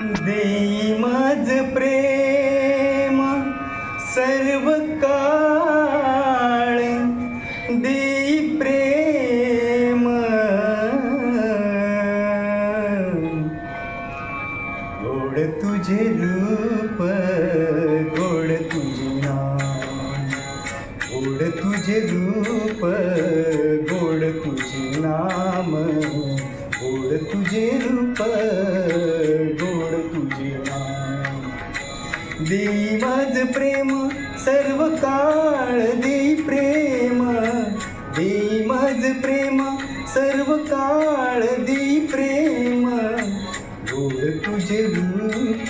देई माझ प्रेम सर्व काळ, देई प्रेम गोड तुझे रूप, गोड तुझे नाम, गोड तुझे रूप, गोड तुझे नाम, गोड तुझे रूप, गोड तुझे नाम. देई माझ प्रेम सर्व काळ, देई प्रेम, देई माझ प्रेम सर्व काळ, देई प्रेम गोड तुझे रूप,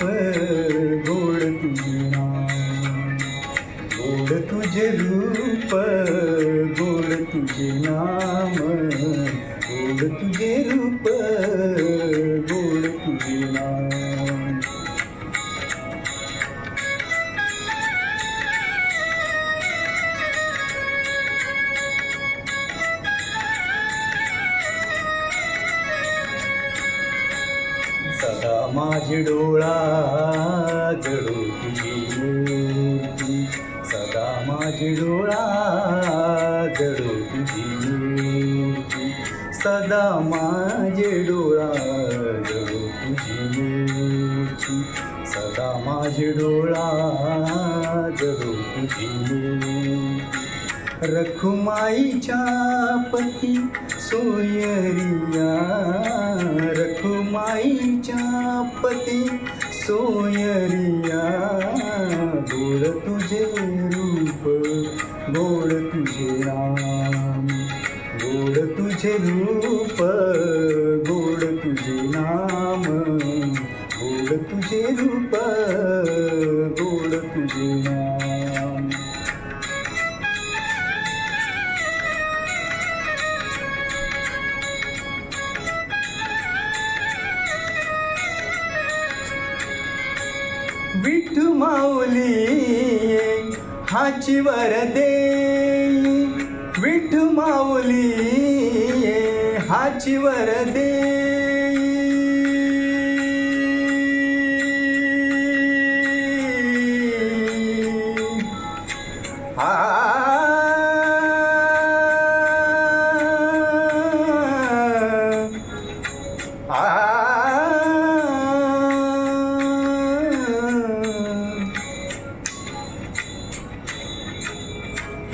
गोड तुझे नाम, गोड तुझे रूप, गोड तुझे नाम, गोड तुझे रूप, गोड तुझे नाम. सदा माझी डोळा जडो तुझी मूर्ती, सदा माझी डोळा जडो तुझी मूर्ती, सदा माझे डोळा जडो तुझी मूर्ती, सदा माझे डोळा जडो तुझी मूर्ती. रखुमाईच्या पती सोयरिया, रखुमाईच्या पती सोयरिया, गोड तुझे रूप, गोड तुझे नाम, गोड तुझे रूप, गोड तुझे नाम, गोड तुझे रूप, गोड तुझे नाम. विठू माऊली हाची वर देई, विठू माऊली हाची वर देई, आ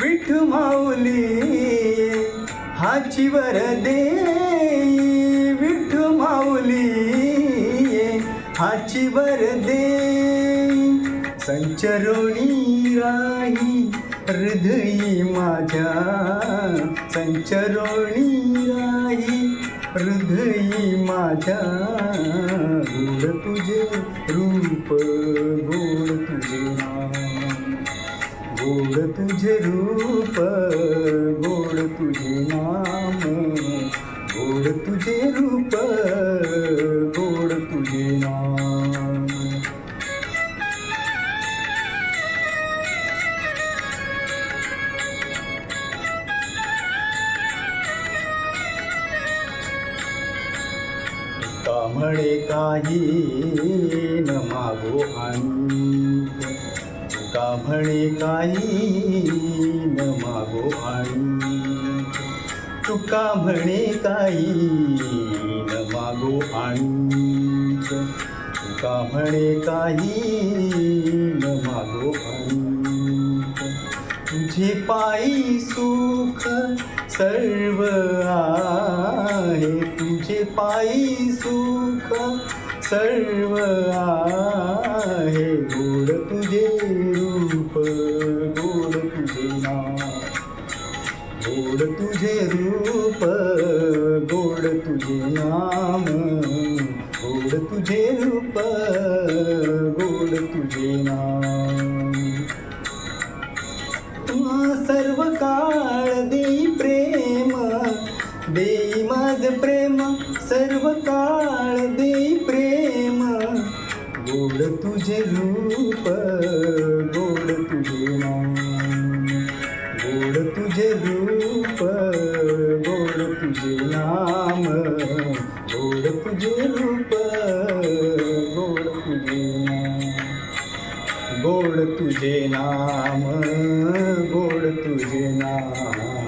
विठू माऊली हाची वर देई, विठू माऊली हाची वर देई, संचरोणी राही हृदयी माझ्या, संचरोणी राही हृदयी माझ्या, गोड तुझे रूप, गोड तुझे नाम, गोड तुझे रूप, गोड तुझे नाम, गोड तुझे रूप, गोड तुझे नाम. तुका म्हणे काही न मागो आणि, तुका म्हणे काही न मागो आणि, तुका म्हणे काही न मागो आणि, तुका म्हणे काही न मागो आणि, तुझे पायी सुख सर्व आहे, तुझे पायी सुख सर्व आहे, गोड तुझे रूप, गोड तुझे नाम, गोड तुझे रूप, गोड तुझे नाम, गोड तुझे रूप, गोड तुझे नाम. सर्व काळ देई प्रेम, देई माझ प्रेम सर्व काळ, देई प्रेम गोड तुझे रूप, गोड तुझे नाम, गोड तुझे रूप, गोड तुझे नाम, गोड तुझे रूप, गोड गोड तुझे नाम, गोड तुझे नाम.